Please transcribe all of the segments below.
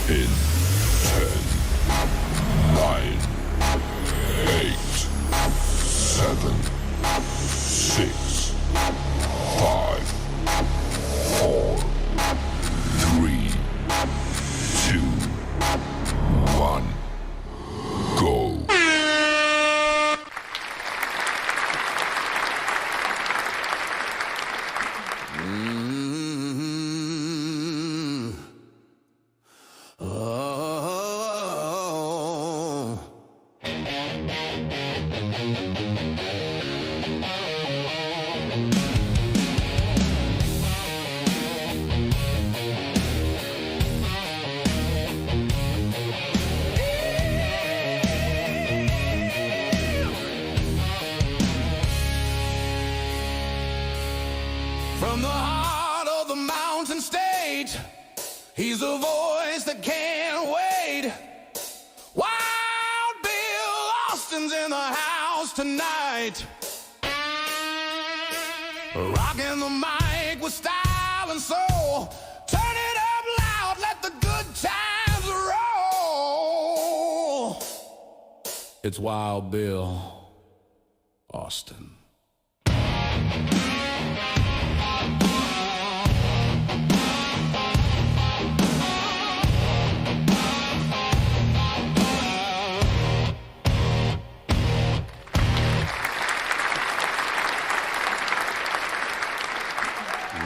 In 10, 9, 8, 7, 6, 5, 4, 3, 2, 1, go. From the heart of the mountain stage, he's a voice that can't wait. Wild Bill Austin's in the house tonight, rocking the mic with style and soul. Turn it up loud, let the good times roll. It's Wild Bill Austin.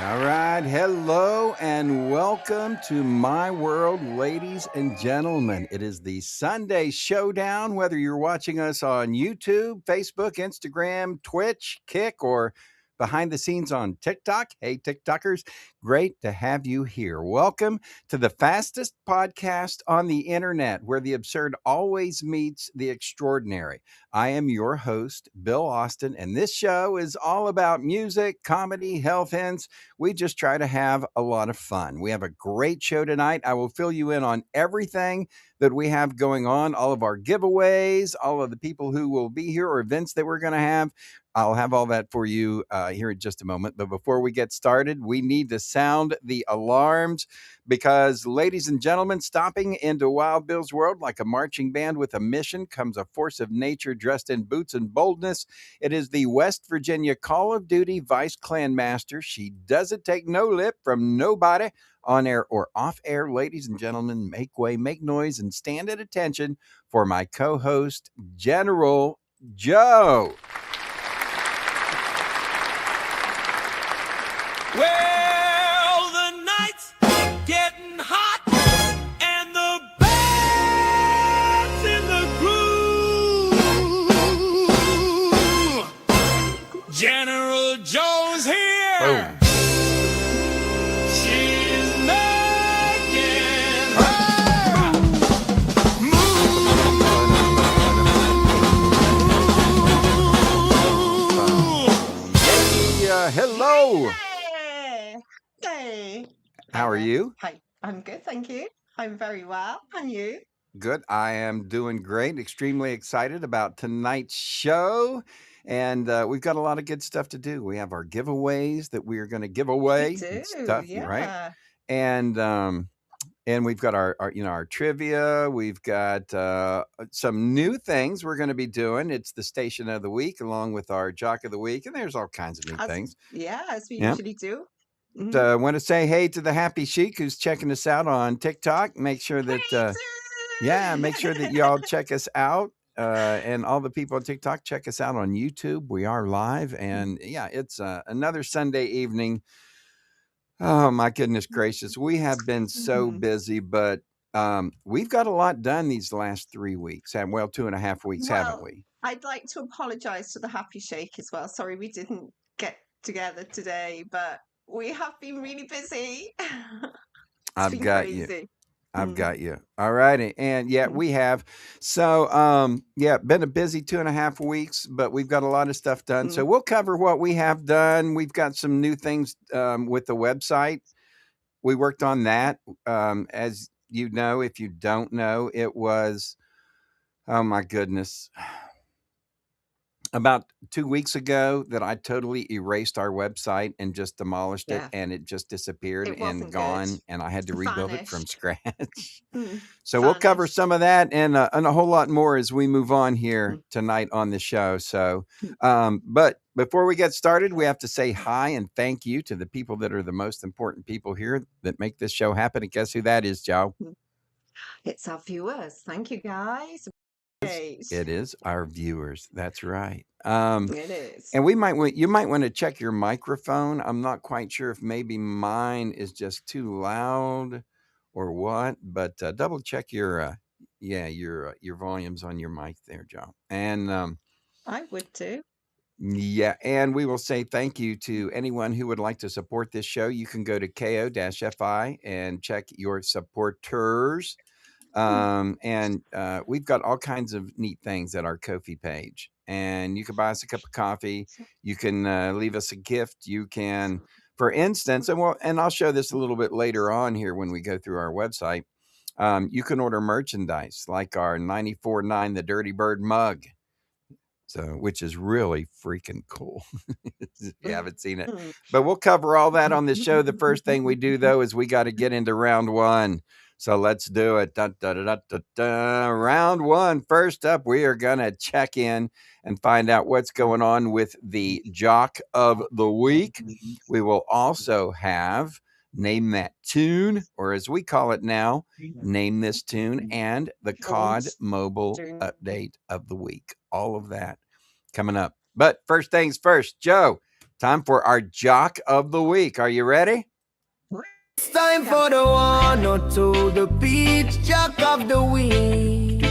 All right, hello and welcome to my world, ladies and gentlemen. It is the Sunday Showdown, whether you're watching us on YouTube, Facebook, Instagram, Twitch, Kick, or behind the scenes on TikTok. Hey, TikTokers, great to have you here. Welcome to the fastest podcast on the internet, where the absurd always meets the extraordinary. I am your host, Bill Austin, and this show is all about music, comedy, health hints. We just try to have a lot of fun. We have a great show tonight. I will fill you in on everything that we have going on, all of our giveaways, all of the people who will be here or events that we're going to have. I'll have all that for you here in just a moment. But before we get started, we need to sound the alarms because, ladies and gentlemen, stopping into Wild Bill's world like a marching band with a mission comes a force of nature dressed in boots and boldness. It is the West Virginia Call of Duty Vice Clan Master. She doesn't take no lip from nobody, on air or off air. Ladies and gentlemen, make way, make noise, and stand at attention for my co-host, General Joe. Well, the night's getting hot and the band's in the groove. General Joe's here. Boom. She's making her move. Hello. Hey. How are you? Hi. I'm good, thank you. I'm very well. And you? Good. I am doing great. Extremely excited about tonight's show. And we've got a lot of good stuff to do. We have our giveaways that we are going to give away We and do, stuff, yeah. right? And we've got our trivia. We've got some new things we're going to be doing. It's the Station of the Week along with our Jock of the Week, and there's all kinds of new things. As we Yeah. usually do. Mhm. I want to say hey to the Happy Chic who's checking us out on TikTok. Make sure that make sure that y'all check us out. And all the people on TikTok, check us out on YouTube. We are live, and yeah, it's another Sunday evening. Oh my goodness gracious, we have been so busy, but we've got a lot done these last 3 weeks. Well, 2.5 weeks, haven't Well, we? I'd like to apologize to the Happy Shake as well. Sorry we didn't get together today, but we have been really busy. I've been got you. crazy. I've got you. All righty. And yeah, we have. So, been a busy 2.5 weeks, but we've got a lot of stuff done. So we'll cover what we have done. We've got some new things with the website. We worked on that. As you know, if you don't know, it was, oh my goodness. about 2 weeks ago that I totally erased our website and just demolished it, Yeah, and it just disappeared it and wasn't good. gone, and I had to rebuild it from Vanished. scratch. Mm, So we'll cover vanished. some of that and a whole lot more as we move on here Mm, tonight on the show. So, mm. but before we get started, we have to say hi and thank you to the people that are the most important people here that make this show happen. And guess who that is, Joe? It's our viewers. Thank you, guys. Great. It is our viewers. That's right. It is. And you might want to check your microphone. I'm not quite sure if maybe mine is just too loud or what, but double check your your volumes on your mic there, Joe. And I would too. yeah, and we will say thank you to anyone who would like to support this show. You can go to ko-fi and check your supporters. And we've got all kinds of neat things at our Ko-fi page. And you can buy us a cup of coffee. You can leave us a gift. You can, for instance, and I'll show this a little bit later on here when we go through our website. You can order merchandise like our 94.9 The Dirty Bird mug. So, which is really freaking cool if you haven't seen it. But we'll cover all that on the show. The first thing we do, though, is we got to get into round one. So let's do it. Da, da, da, da, da, da. Round one. First up, we are going to check in and find out what's going on with the Jock of the Week. We will also have Name That Tune, or as we call it now, Name This Tune, and the COD Mobile Update of the Week. All of that coming up. But first things first, Joe, time for our Jock of the Week. Are you ready? It's time for the 102, the Peach Jock of the Week.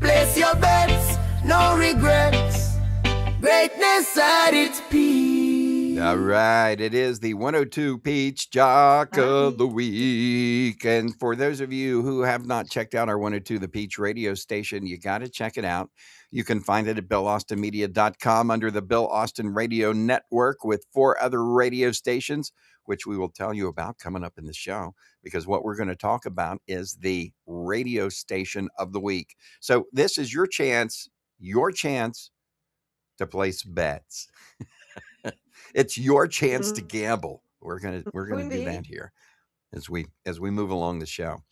Place your bets, no regrets. Greatness at its peak. All right. It is the 102 Peach Jock of the Week. And for those of you who have not checked out our 102 The Peach radio station, you got to check it out. You can find it at BillAustinMedia.com under the Bill Austin Radio Network with 4 other radio stations, which we will tell you about coming up in the show, because what we're going to talk about is the radio station of the week. So this is your chance to place bets. It's your chance to gamble. We're gonna do that here as we move along the show.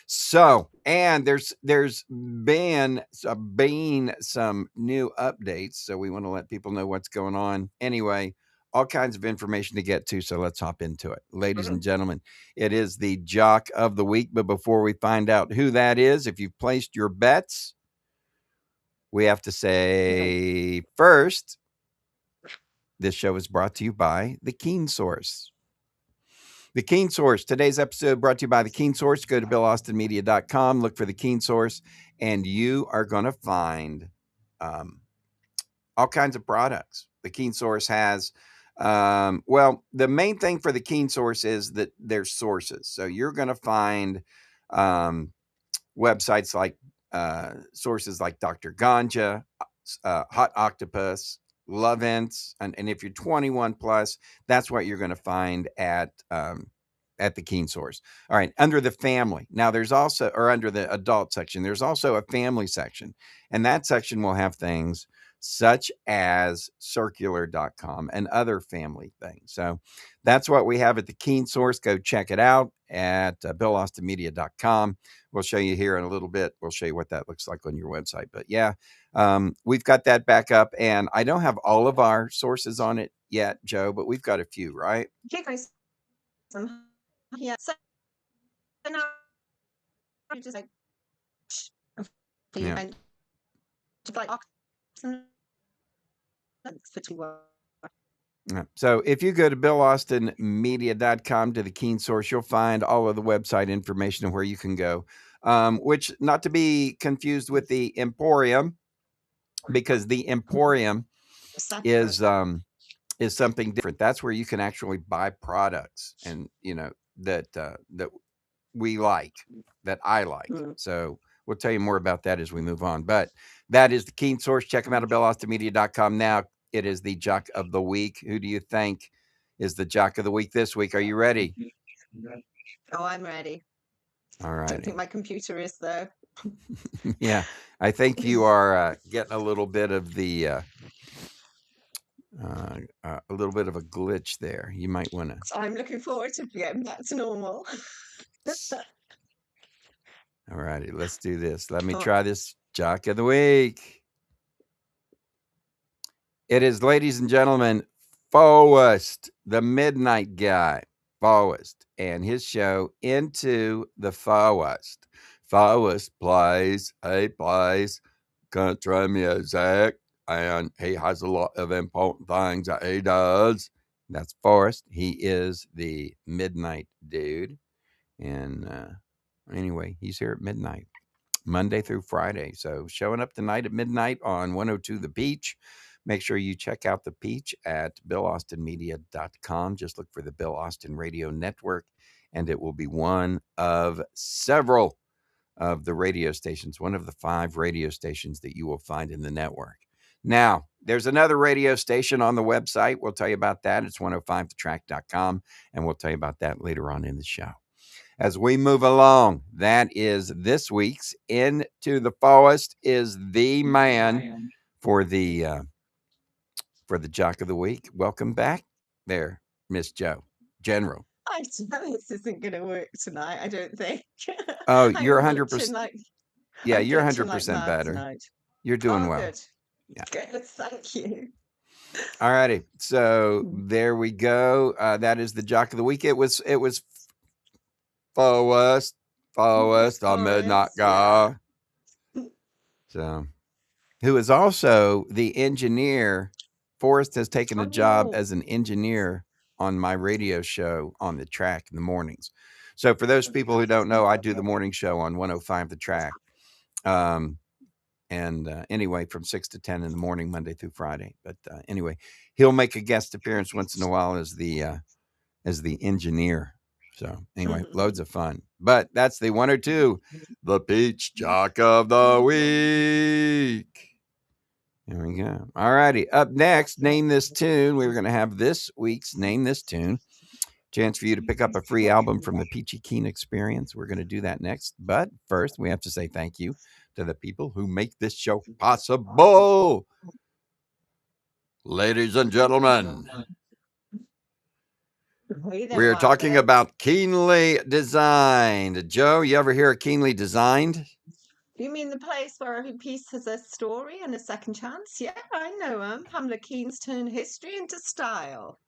So, and there's been some new updates, so we want to let people know what's going on. Anyway, all kinds of information to get to, so let's hop into it. Ladies and gentlemen, it is the Jock of the Week, but before we find out who that is, if you've placed your bets, we have to say first, this show is brought to you by The Keen Source. The Keen Source. Today's episode brought to you by The Keen Source. Go to BillAustinMedia.com, look for The Keen Source, and you are going to find all kinds of products. The Keen Source has, the main thing for The Keen Source is that there's sources. So you're going to find websites like sources like Dr. Ganja, Hot Octopus, Lovense, and if you're 21 plus, that's what you're going to find at the Keen Source. All right, under the family. Now there's also, or under the adult section, there's also a family section, and that section will have things such as circular.com and other family things. So that's what we have at the Keen Source. Go check it out at BillAustinMedia.com. We'll show you here in a little bit. We'll show you what that looks like on your website. But yeah, we've got that back up, and I don't have all of our sources on it yet, Joe, but we've got a few, right? Okay, guys. Yeah. So now you just like Yeah. and just like for 2 hours. Yeah. So if you go to BillAustinMedia.com to the Keen Source, you'll find all of the website information and where you can go, which not to be confused with the Emporium, because the Emporium is something different. That's where you can actually buy products, and that we like, that I like. So we'll tell you more about that as we move on. But that is the Keen Source. Check them out at BillAustinMedia.com. Now it is the Jock of the Week. Who do you think is the Jock of the Week this week? Are you ready? Oh, I'm ready. All I right. don't think my computer is though. Yeah, I think you are getting a little bit of the a little bit of a glitch there. You might want to. So I'm looking forward to getting back to normal. All righty, let's do this. Let me Oh, try this Jock of the Week. It is, ladies and gentlemen, Forrest, the Midnight Guy, Forrest, and his show Into the Forrest. Forrest plays country music, and he has a lot of important things that he does. That's Forrest. He is the Midnight Dude. And anyway, he's here at midnight, Monday through Friday. So showing up tonight at midnight on 102 The Peach. Make sure you check out The Peach at BillAustinMedia.com. Just look for the Bill Austin Radio Network, and it will be one of several of the radio stations, one of the 5 radio stations that you will find in the network. Now, there's another radio station on the website. We'll tell you about that. It's 105thetrack.com, and we'll tell you about that later on in the show. As we move along, that is this week's Into the Forest is the man for the Jock of the Week. Welcome back there, Miss Joe, General. I know this isn't going to work tonight, I don't think. Oh, I'm you're glitching 100%. like, Yeah, I'm you're glitching like 100% mad better. tonight. You're doing Oh, well. good. Yeah. Good, thank you. All righty. So there we go. That is the Jock of the Week. It was Forrest, the Midnight Forrest, yeah. Guy. So, who is also the engineer. Forrest has taken a job Oh, as an engineer on my radio show on the track in the mornings. So for those people who don't know, I do the morning show on 105 The Track. Anyway, from 6 to 10 in the morning, Monday through Friday. But anyway, he'll make a guest appearance once in a while as the engineer. So anyway, loads of fun. But that's the 102, the Peach Jock of the Week. There we go. All righty. Up next, Name This Tune. We're going to have this week's Name This Tune. Chance for you to pick up a free album from the Peachy Keen Experience. We're going to do that next. But first, we have to say thank you to the people who make this show possible. Ladies and gentlemen, we are talking about Keenly Designed. Joe, you ever hear of Keenly Designed? You mean the place where every piece has a story and a second chance? Yeah, I know him. Pamela Keen's turned history into style.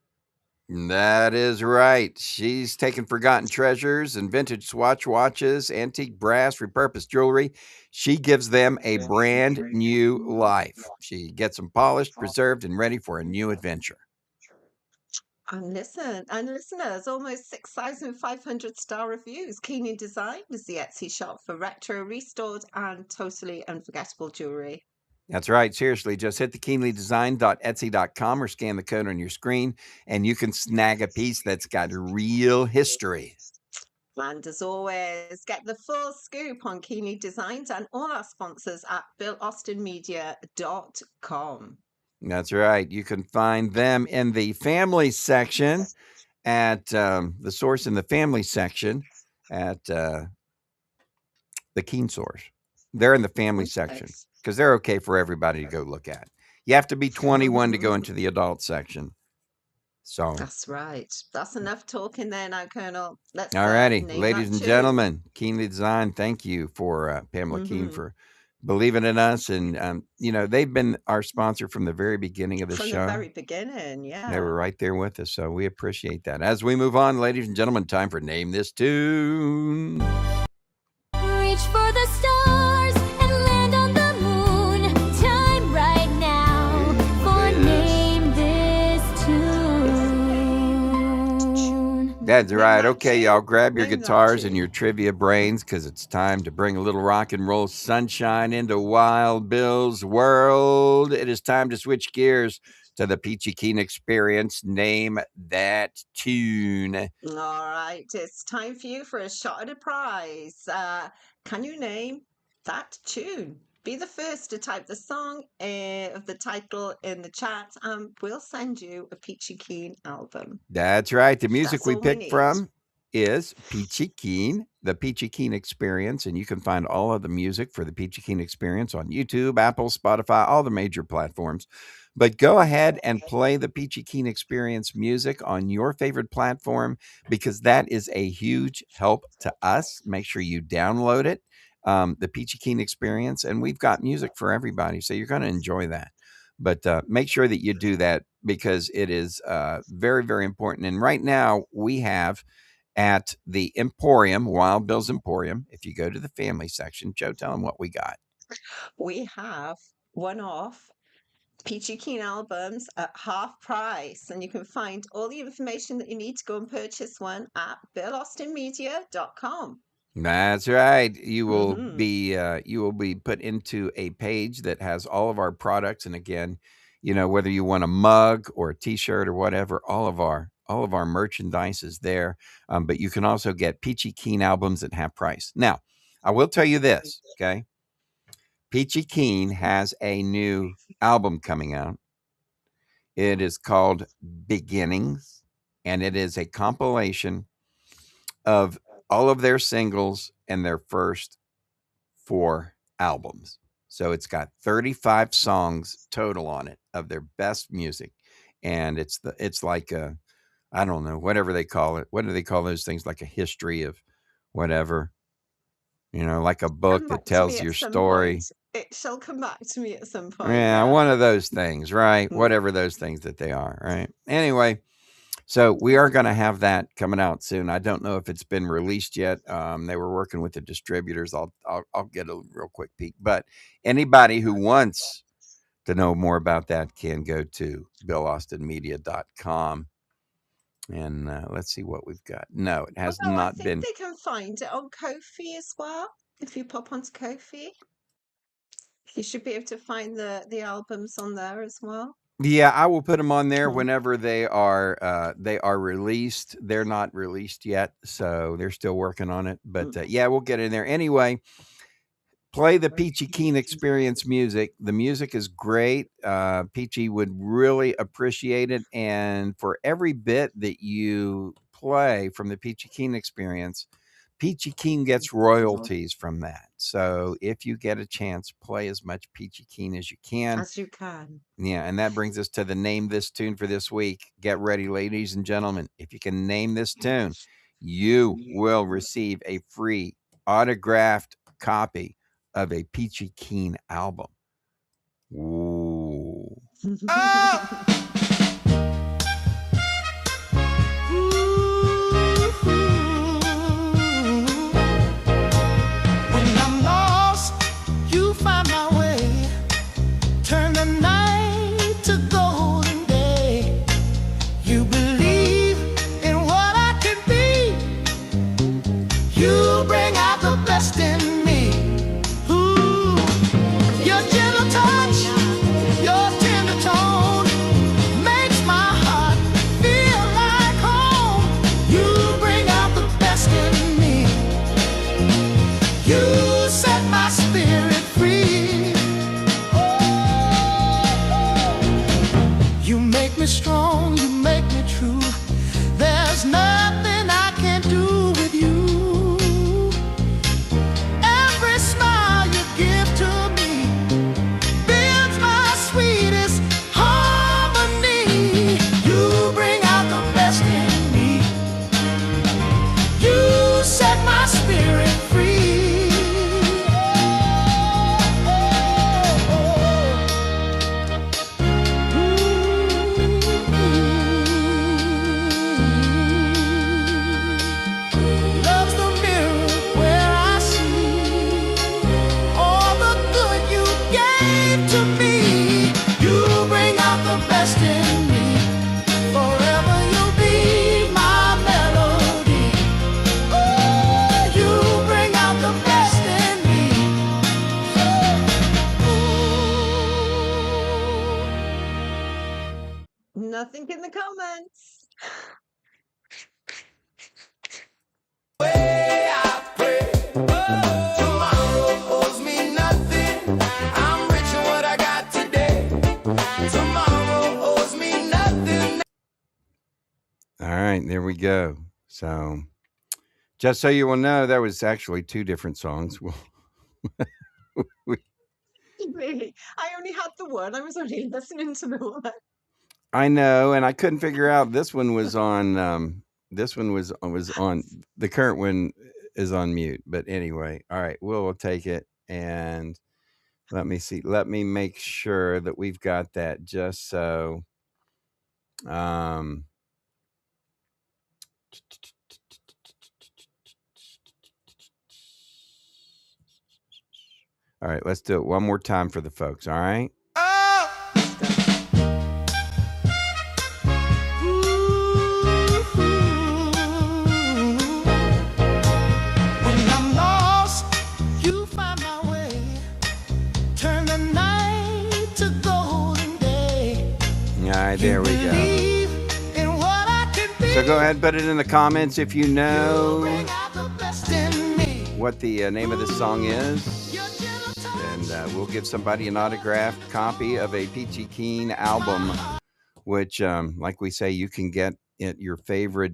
That is right. She's taken forgotten treasures and vintage Swatch watches, antique brass, repurposed jewelry. She gives them a brand new life. She gets them polished, preserved, and ready for a new adventure. And listeners, almost 6,500 star reviews. Keenly Designed is the Etsy shop for retro, restored, and totally unforgettable jewelry. That's right. Seriously, just hit the keenlydesign.etsy.com or scan the code on your screen, and you can snag a piece that's got real history. And as always, get the full scoop on Keenly Designed and all our sponsors at BillAustinMedia.com. That's right. You can find them in the family section at the source in the family section at the Keen Source. They're in the family section because they're okay for everybody to go look at. You have to be 21 to go into the adult section. So that's right. That's enough talking there now, Colonel. Let's all righty, ladies and gentlemen, Keenly Designed. Thank you for Pamela Keen for believing in us, and they've been our sponsor from the very beginning of the show. From the very beginning, yeah. They were right there with us, so we appreciate that. As we move on, ladies and gentlemen, time for Name This Tune. Reach for the stars and land on the moon. Time right now for Name This Tune. That's right. Okay, y'all, grab your guitars and your trivia brains because it's time to bring a little rock and roll sunshine into Wild Bill's world. It is time to switch gears to the Peachy Keen Experience. Name that tune. All right, it's time for you for a shot at a prize. Can you name that tune? Be the first to type the song of the title in the chat, and we'll send you a Peachy Keen album. That's right. The music we picked from is Peachy Keen, the Peachy Keen Experience, and you can find all of the music for the Peachy Keen Experience on YouTube, Apple, Spotify, all the major platforms. But go ahead and play the Peachy Keen Experience music on your favorite platform because that is a huge help to us. Make sure you download it, the Peachy Keen Experience, and we've got music for everybody, so you're going to enjoy that. But make sure that you do that because it is very, very important. And right now we have at the Emporium, Wild Bill's Emporium, if you go to the family section, Joe, tell them what we got. We have one-off Peachy Keen albums at half price, and you can find all the information that you need to go and purchase one at BillAustinMedia.com. That's right. You will be put into a page that has all of our products, and again, whether you want a mug or a T-shirt or whatever, all of our merchandise is there. But you can also get Peachy Keen albums at half price. Now, I will tell you this, okay? Peachy Keen has a new album coming out. It is called Beginnings, and it is a compilation of all of their singles and their first 4 albums. So it's got 35 songs total on it of their best music. And it's like I don't know, whatever they call it. What do they call those things? Like a history of whatever, like a book that tells your story. It shall come back to me at some point. Yeah, one of those things, right? Whatever those things that they are, right? Anyway, so we are going to have that coming out soon. I don't know if it's been released yet. They were working with the distributors. I'll get a real quick peek. But anybody who wants to know more about that can go to BillAustinMedia.com. And let's see what we've got. No, it has not I think been. They can find it on Ko-fi as well. If you pop onto Ko-fi, you should be able to find the albums on there as well. Yeah, I will put them on there whenever they are released. They're not released yet, so they're still working on it. But yeah, we'll get in there anyway. Play the Peachy Keen Experience music. The music is great. Peachy would really appreciate it, and for every bit that you play from the Peachy Keen Experience, Peachy Keen gets royalties from that. So if you get a chance, play as much Peachy Keen as you can. As you can. Yeah, and that brings us to the name this tune for this week. Get ready, ladies and gentlemen. If you can name this tune, you will receive a free autographed copy of a Peachy Keen album. Ooh. In me, ooh, your gentle touch, your tender tone makes my heart feel like home. You bring out the best in me. You set my spirit free. Oh, you make me strong, you make me true. There's nothing I can't do with you. Nothing in the comments. Way I pray. Tomorrow owes me nothing. I'm rich in what I got today. Tomorrow owes me nothing. All right, there we go. So Just so you will know, there was actually 2 different songs. We Really? I only had the one. I was only listening to the one. I know, and I couldn't figure out this one was on, this one was on the current one is on mute, but anyway, all right, we'll take it, and let me see. Let me make sure that we've got that just so, um all right, let's do it one more time for the folks, all right? When I'm lost, you find my way. Turn the night to golden day. All right, there we go. Believe in what I can be. So go ahead and put it in the comments if you know Bring out the best in me. what the name of this song is. Your gentle touch. And we'll give somebody an autographed copy of a Peachy Keen album, which, like we say, you can get at your favorite,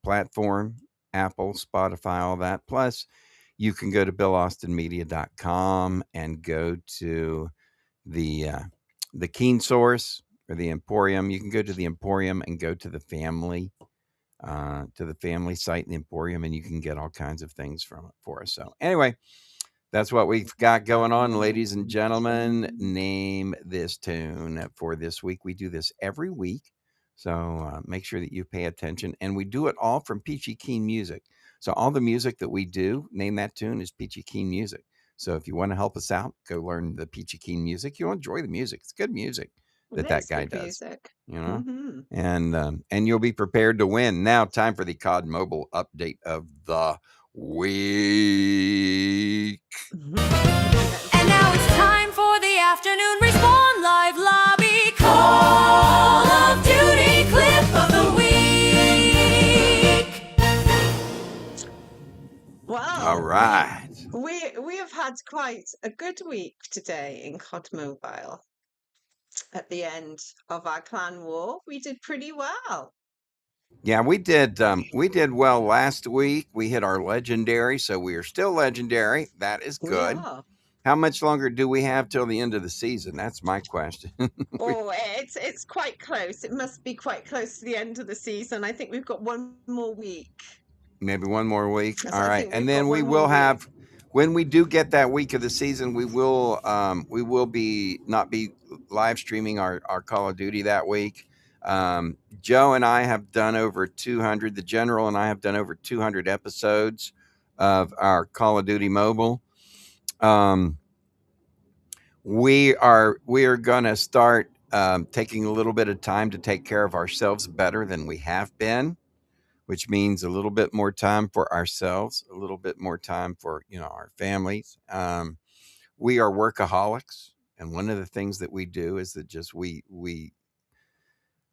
platform, Apple, Spotify, all that. Plus, you can go to BillAustinMedia.com and go to the Keen Source or the Emporium. You can go to the Emporium and go to the family site in the Emporium, and you can get all kinds of things from it for us. So anyway, that's what we've got going on, ladies and gentlemen. Name this tune for this week. We do this every week, so make sure that you pay attention. And we do it all from Peachy Keen Music. So all the music that we do, name that tune, is Peachy Keen Music. So if you want to help us out, go learn the Peachy Keen music. You'll enjoy the music. It's good music that guy does. Music. And you'll be prepared to win. Now, time for the COD Mobile update of the week. And now it's time for the afternoon Respawn Live Lobby Call of Duty clip of the week. Wow. All right. We have had quite a good week today in COD Mobile. At the end of our clan war, we did pretty well. Yeah, we did well last week. We hit our legendary, so we are still legendary. That is good. Yeah. How much longer do we have till the end of the season? That's my question. Oh, it's quite close. It must be quite close to the end of the season. I think we've got one more week. Maybe one more week. Yes, All I right, think and we've then got we one will more have week. when we do get that week of the season, we will be not be live streaming our Call of Duty that week. Joe and I have done over 200. The General and I have done over 200 episodes of our Call of Duty Mobile. We are gonna start taking a little bit of time to take care of ourselves better than we have been, which means a little bit more time for ourselves, a little bit more time for our families. We are workaholics, and one of the things that we do is that just we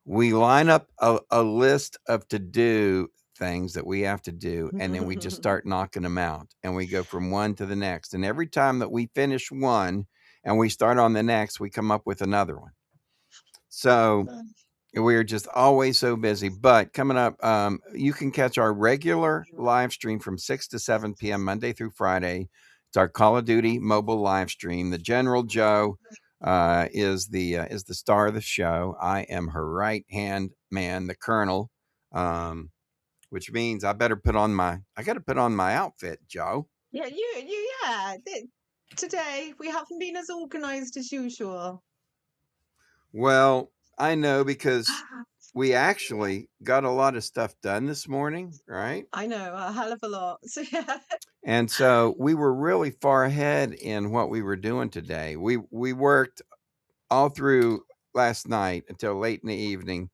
line up a list of to do things that we have to do, and then we just start knocking them out, and we go from one to the next. And every time that we finish one and we start on the next, we come up with another one. So we're just always so busy. But coming up, you can catch our regular live stream from 6 to 7 p.m. Monday through Friday. It's our Call of Duty mobile live stream. The General Joe is the star of the show. I am her right hand man, the Colonel, which means I got to put on my outfit, Joe. Yeah, today we haven't been as organized as usual. Well, I know because we actually got a lot of stuff done this morning, right? I know, a hell of a lot. And so we were really far ahead in what we were doing today. We worked all through last night until late in the evening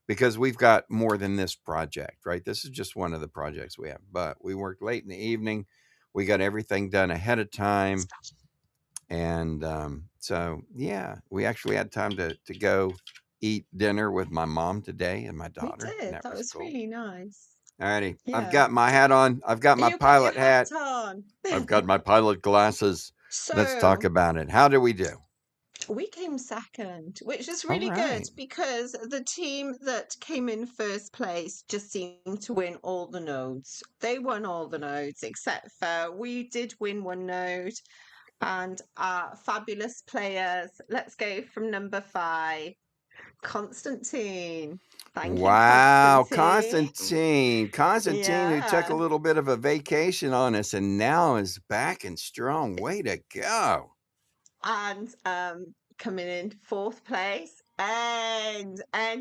because we've got more than this project, right? This is just one of the projects we have, but we worked late in the evening. We got everything done ahead of time. And so, yeah, we actually had time to go eat dinner with my mom today and my daughter. We did. That was cool. Really nice. All righty. Yeah. I've got my hat on. I've got my pilot hat. On. I've got my pilot glasses. Let's talk about it. How do we do? We came second, which is All really good right. because the team that came in first place just seemed to win all the nodes. They won all the nodes except for we did win one node, and our fabulous players. Let's go from number 5, Constantine. Thank you, Wow, Constantine. Constantine, who took a Yeah. little bit of a vacation on us and now is back and strong. Way to go. And coming in 4th place. And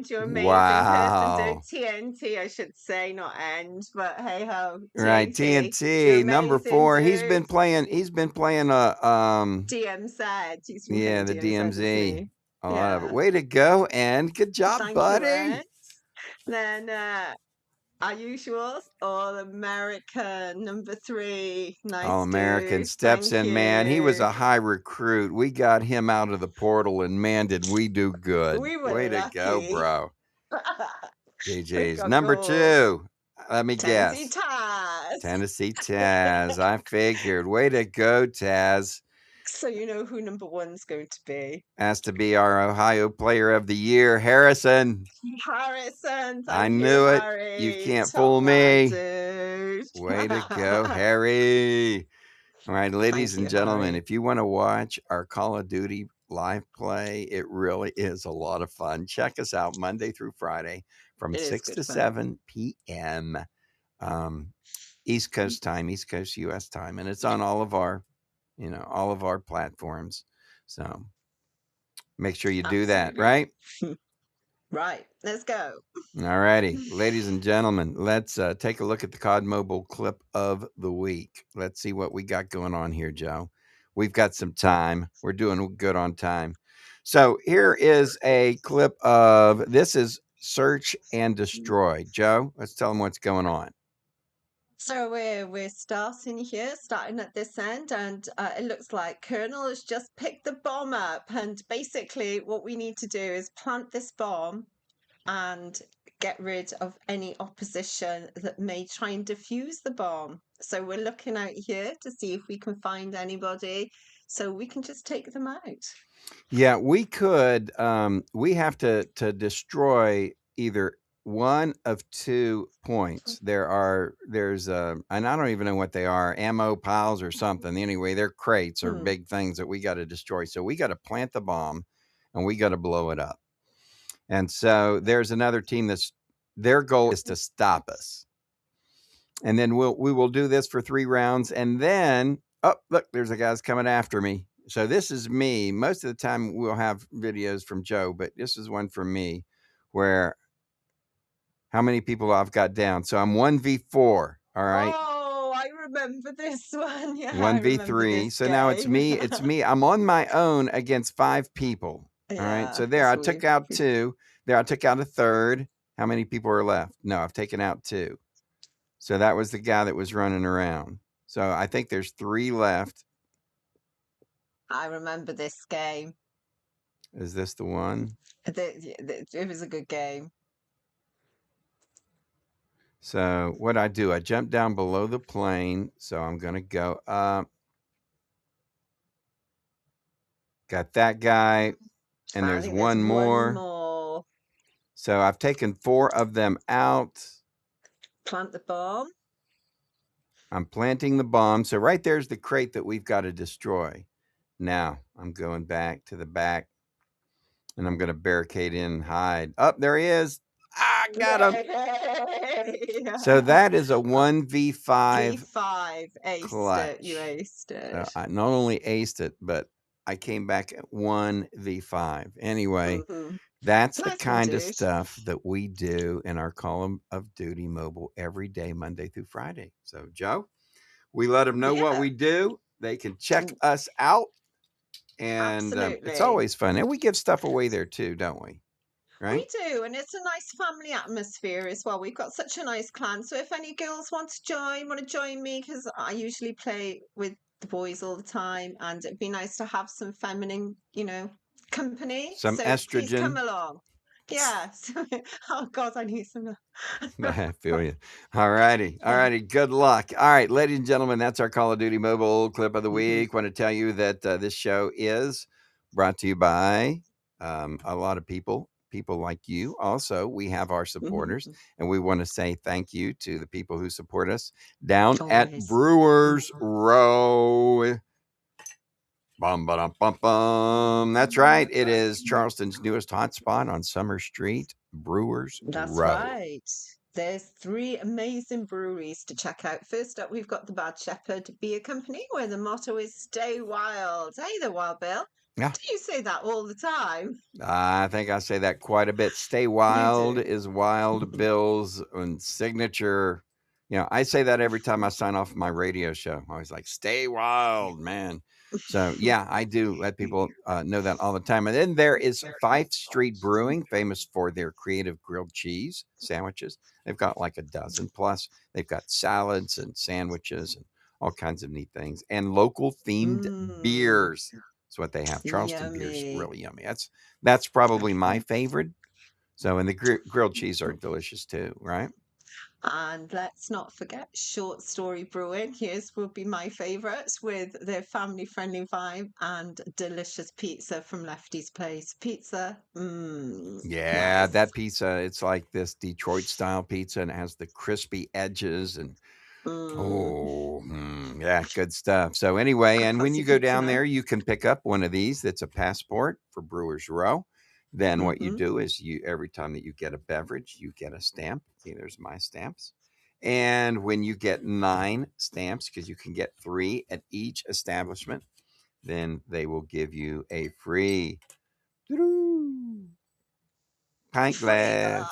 your amazing person, Wow. TNT, I should say, not End, but hey ho, Right, TNT. You're TNT, number amazing, 4. He's dude. been playing DMZ. He's been yeah, playing the DMZ, hasn't DMZ. he? A lot of it. Yeah. Way to go, and good job, Thank you, buddy. Ed. Then our usuals, All American, number 3. Nice All American dude. steps Thank in, man. He was you. a high recruit. We got him out of the portal, and man, did we do good. We were Way to go, lucky. bro. We GG's. got Number goals. 2. Let me Tennessee guess. Taz. Tennessee Taz. I figured. Way to go, Taz. So you know who number 1's going to be. Has to be our Ohio Player of the Year, Harrison. Harrison. I Thank knew you, it. Harry. You can't Top fool man, me. dude. Way to go, Harry. All right, ladies Thank and you, gentlemen, Harry. if you want to watch our Call of Duty live play, it really is a lot of fun. Check us out Monday through Friday from It is 6 good to fun. 7 p.m. East Coast time, East Coast US time, and it's on all of our, all of our platforms. So make sure you do that, Absolutely. right? Right. Let's go. All righty, ladies and gentlemen, let's take a look at the COD Mobile clip of the week. Let's see what we got going on here, Joe. We've got some time. We're doing good on time. So here is a clip of, this is Search and Destroy. Joe, let's tell them what's going on. So we're starting at this end, and it looks like Colonel has just picked the bomb up. And basically, what we need to do is plant this bomb and get rid of any opposition that may try and defuse the bomb. So we're looking out here to see if we can find anybody, so we can just take them out. Yeah, we could. We have to destroy either one of 2 points. There's and I don't even know what they are, ammo piles or something. Anyway, they're crates or big things that we got to destroy. So we got to plant the bomb and we got to blow it up. And so there's another team their goal is to stop us. And then we will do this for 3 rounds, and then look, there's a guy's coming after me. So this is me. Most of the time we'll have videos from Joe, but this is one from me where how many people I've got down. So I'm 1v4. All right. Oh, I remember this one. Yeah, 1v3. So now it's me. It's me. I'm on my own against 5 people. All right. So there, I took out 2. There, I took out a third. How many people are left? No, I've taken out 2. So that was the guy that was running around. So I think there's 3 left. I remember this game. Is this the one? It was a good game. So what I do, I jump down below the plane. So I'm going to go up. Got that guy. And there's one more. So I've taken 4 of them out. Plant the bomb. I'm planting the bomb. So right there's the crate that we've got to destroy. Now I'm going back to the back. And I'm going to barricade in and hide. Up there he is. I got him. So that is a 1v5 V5. Aced clutch. it. You aced it. So I not only aced it, but I came back at 1v5. Anyway, that's the kind of stuff that we do in our Call of Duty Mobile every day, Monday through Friday. So, Joe, we let them know what we do. They can check us out. And it's always fun. And we give stuff away there too, don't we? Right? We do. And it's a nice family atmosphere as well. We've got such a nice clan. So if any girls want to join me, because I usually play with the boys all the time, and it'd be nice to have some feminine, company. Some estrogen. Please come along. Yeah. Oh God, I need some. I feel you. All righty. All righty. Good luck. All right, ladies and gentlemen, that's our Call of Duty Mobile clip of the week. Want to tell you that this show is brought to you by a lot of people like you. Also, we have our supporters, and we want to say thank you to the people who support us down at Always. Brewers Row. Bum, ba-dum, bum, bum. That's right. It is Charleston's newest hotspot on Summer Street, Brewers That's Row. right. There's 3 amazing breweries to check out. First up, we've got the Bad Shepherd Beer Company, where the motto is "Stay Wild." Hey there, Wild Bill. Yeah. Do you say that all the time? I think I say that quite a bit. Stay You Wild do. is Wild Bill's signature. You know, I say that every time I sign off my radio show. I was like, "Stay wild, man." So yeah, I do let people know that all the time. And then there is Fife Street Brewing, famous for their creative grilled cheese sandwiches. They've got like a dozen plus. They've got salads and sandwiches and all kinds of neat things, and local themed beers. That's what they have. Charleston beer's Yummy. really yummy. That's probably my favorite. So, and the grilled cheese are delicious too, right? And let's not forget Short Story Brewing. Here's would be my favourites with their family-friendly vibe and delicious pizza from Lefty's Place. Pizza, Yeah, nice. that pizza, it's like this Detroit style pizza, and it has the crispy edges and yeah, good stuff. So anyway, and when Classy you go pizza down now. there, you can pick up one of these. That's a passport for Brewers Row. Then what you do is every time that you get a beverage, you get a stamp. See, there's my stamps. And when you get 9 stamps, because you can get 3 at each establishment, then they will give you a free pint glass.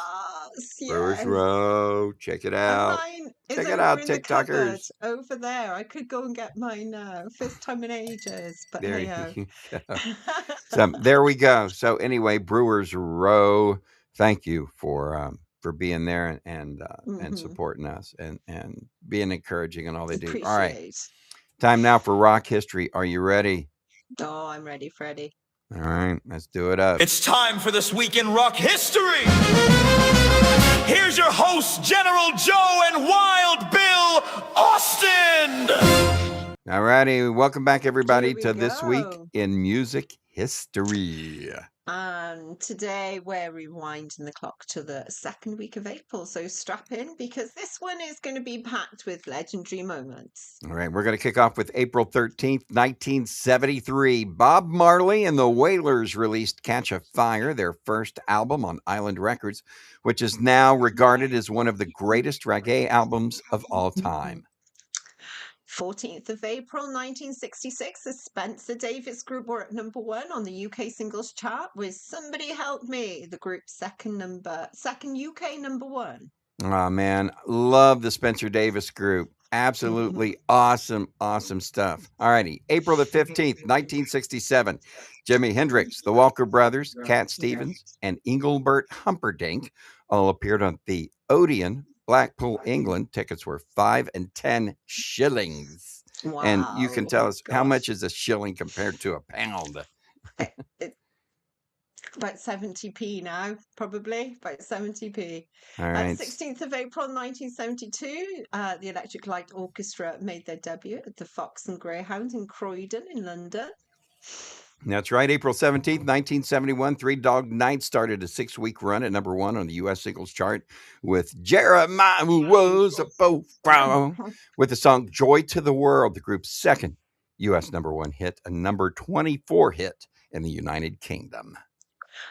Brewers Yes. Row. Check it And out. mine is Check it over out, in the cupboard TikTokers. over there. I could go and get mine now. First time in ages, but There hey you go. So there we go. So anyway, Brewers Row, thank you for being there and supporting us and being encouraging and all they do. All right, Appreciate. time now for rock history. Are you ready? Oh, I'm ready, Freddie. All right, let's do it up. It's time for This Week in Rock History. Here's your hosts, General Joe and Wild Bill Austin. All righty, welcome back everybody Here we to This Week go. in Music History. And today we're rewinding the clock to the 2nd week of April. So strap in because this one is going to be packed with legendary moments. All right, we're going to kick off with April 13th, 1973. Bob Marley and the Wailers released Catch a Fire, their first album on Island Records, which is now regarded as one of the greatest reggae albums of all time. 14th of April 1966, the Spencer Davis Group were at number 1 on the UK singles chart with Somebody Help Me, the group's second UK number 1. Oh man, love the Spencer Davis Group. Absolutely awesome stuff. All righty, April the 15th, 1967. Jimi Hendrix, the Walker Brothers, Cat Stevens, and Engelbert Humperdinck all appeared on the Odeon, Blackpool, England. Tickets were 5 and 10 shillings. Wow. And you can tell us how Gosh. much is a shilling compared to a pound. About 70p now, probably about 70p. All right. 16th of April 1972, the Electric Light Orchestra made their debut at the Fox and Greyhound in Croydon in London. That's right. April 17th, 1971, Three Dog Night started a 6-week run at number 1 on the U.S. singles chart with Jeremiah Was a Profile with the song Joy to the World, the group's second U.S. number 1 hit, a number 24 hit in the United Kingdom.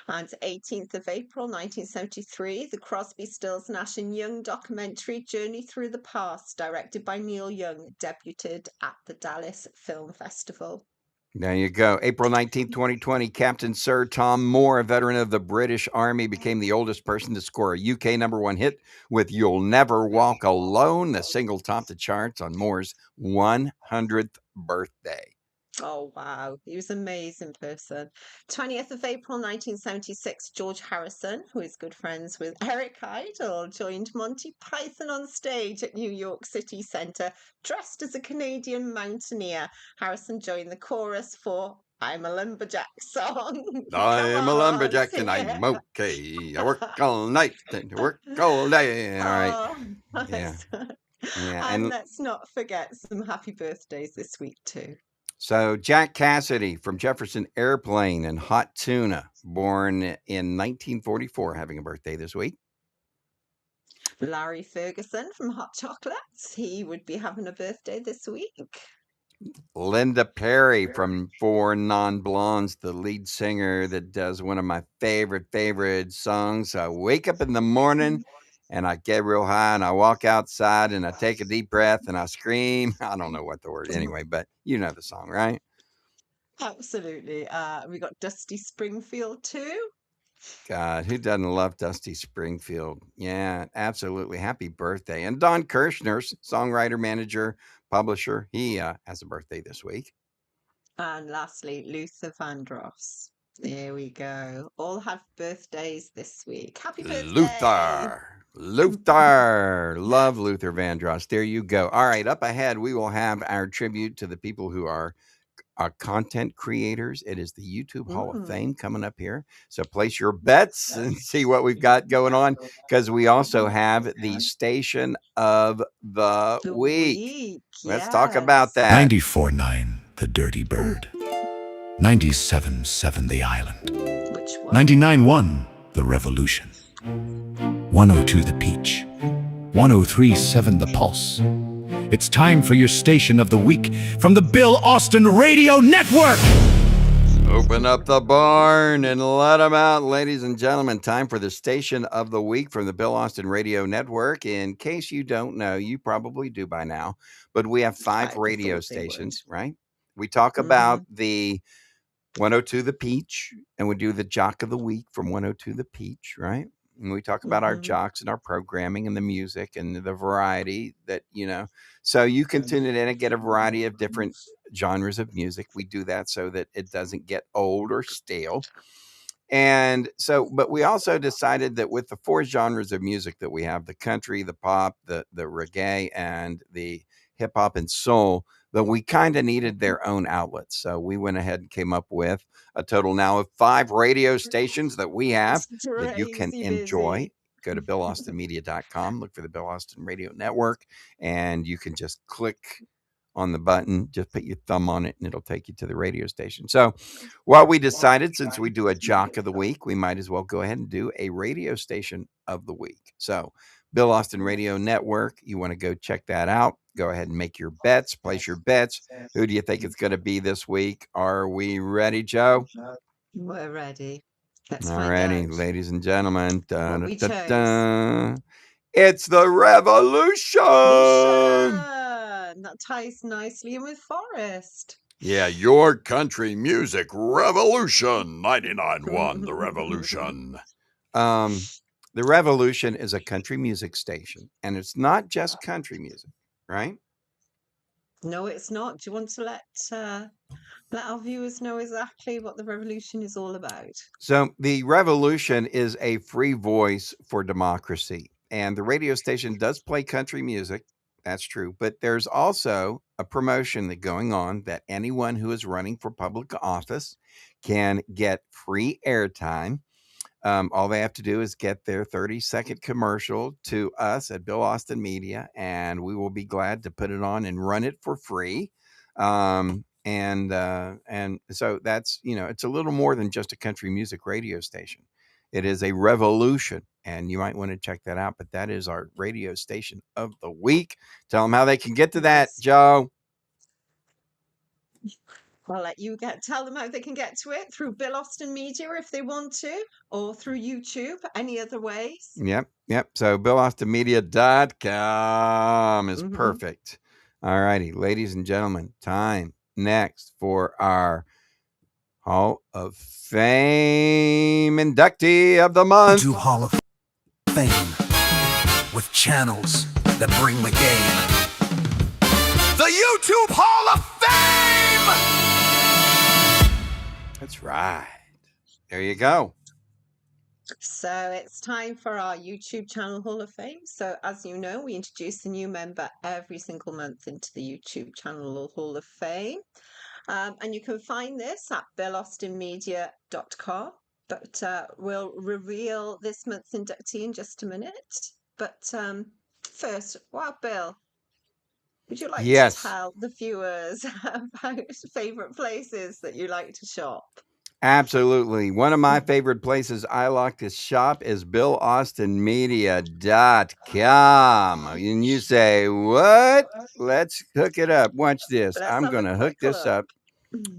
And 18th of April 1973, the Crosby, Stills, Nash and Young documentary Journey Through the Past, directed by Neil Young, debuted at the Dallas Film Festival. There you go. April 19th, 2020, Captain Sir Tom Moore, a veteran of the British Army, became the oldest person to score a UK number 1 hit with You'll Never Walk Alone. The single topped the charts on Moore's 100th birthday. Oh, wow. He was an amazing person. 20th of April 1976, George Harrison, who is good friends with Eric Idle, joined Monty Python on stage at New York City Centre, dressed as a Canadian mountaineer. Harrison joined the chorus for I'm a Lumberjack song. I'm a lumberjack and I'm okay. I work all night and work all day. All right. Yeah. And let's not forget some happy birthdays this week too. So, Jack Cassidy from Jefferson Airplane and Hot Tuna, born in 1944, having a birthday this week. Larry Ferguson from Hot Chocolates. He would be having a birthday this week. Linda Perry from Four Non Blondes, the lead singer that does one of my favorite songs. I wake up in the morning and I get real high and I walk outside and I take a deep breath and I scream. I don't know what the word anyway, but you know the song, right? Absolutely. We got Dusty Springfield too. God, who doesn't love Dusty Springfield? Yeah, absolutely. Happy birthday. And Don Kirshner, songwriter, manager, publisher, he has a birthday this week. And lastly, Luther Vandross. There we go. All have birthdays this week. Happy birthday! Luther. Love Luther Vandross. There you go. All right, up ahead, we will have our tribute to the people who are content creators. It is the YouTube Hall of Fame coming up here. So place your bets and see what we've got going on, because we also have the Station of the Week. Let's talk about that. 94.9 The Dirty Bird, 97.7 The Island, Which one? 99.1 The Revolution, 102 The Peach, 103.7 The Pulse. It's time for your Station of the Week from the Bill Austin Radio Network. Open up the barn and let them out, ladies and gentlemen. Time for the Station of the Week from the Bill Austin Radio Network. In case you don't know, you probably do by now, but we have 5 radio stations, right? We talk about the 102 The Peach, and we do the Jock of the Week from 102 The Peach, right? And we talk about our jocks and our programming and the music and the variety that, so you can tune it in and get a variety of different genres of music. We do that so that it doesn't get old or stale. And so, but we also decided that with the 4 genres of music that we have, the country, the pop, the reggae, and the hip hop and soul, that we kind of needed their own outlets. So we went ahead and came up with a total now of 5 radio stations that we have that you can enjoy. Go to BillAustinMedia.com, look for the Bill Austin Radio Network, and you can just click on the button, just put your thumb on it, and it'll take you to the radio station. So what we decided, since we do a Jock of the Week, we might as well go ahead and do a radio station of the week. So Bill Austin Radio Network, you want to go check that out. Go ahead and make your bets, place your bets. Who do you think it's going to be this week? Are we ready, Joe? We're ready. Let's All find righty, out. ladies and gentlemen. Dun, we dun, chose. dun. It's the Revolution. That ties nicely in with Forrest. Yeah, your country music revolution. 99.1 The Revolution. The Revolution is a country music station, and it's not just country music, right? No, it's not. Do you want to let our viewers know exactly what the Revolution is all about? So the Revolution is a free voice for democracy, and the radio station does play country music. That's true. But there's also a promotion that going on that anyone who is running for public office can get free airtime. All they have to do is get their 30-second commercial to us at Bill Austin Media, and we will be glad to put it on and run it for free. And so that's, it's a little more than just a country music radio station. It is a revolution, and you might want to check that out. But that is our radio station of the week. Tell them how they can get to that, Joe. I'll let you tell them how they can get to it through Bill Austin Media if they want to, or through YouTube, any other ways. Yep. So BillAustinMedia.com is perfect. All righty, ladies and gentlemen, time next for our Hall of Fame inductee of the month. To Hall of Fame with channels that bring the game. The YouTube Hall of Fame! That's right. There you go. So it's time for our YouTube channel Hall of Fame. So as you know, we introduce a new member every single month into the YouTube channel Hall of Fame. And you can find this at BillAustinMedia.com. But we'll reveal this month's inductee in just a minute. But first, wow, Bill, Would you like to Yes, tell the viewers about favorite places that you like to shop? absolutely. One of my favorite places I like to shop is BillAustinMedia.com. And you say, what? Let's hook it up. Watch this. Let's I'm have going a to hook quick this look. up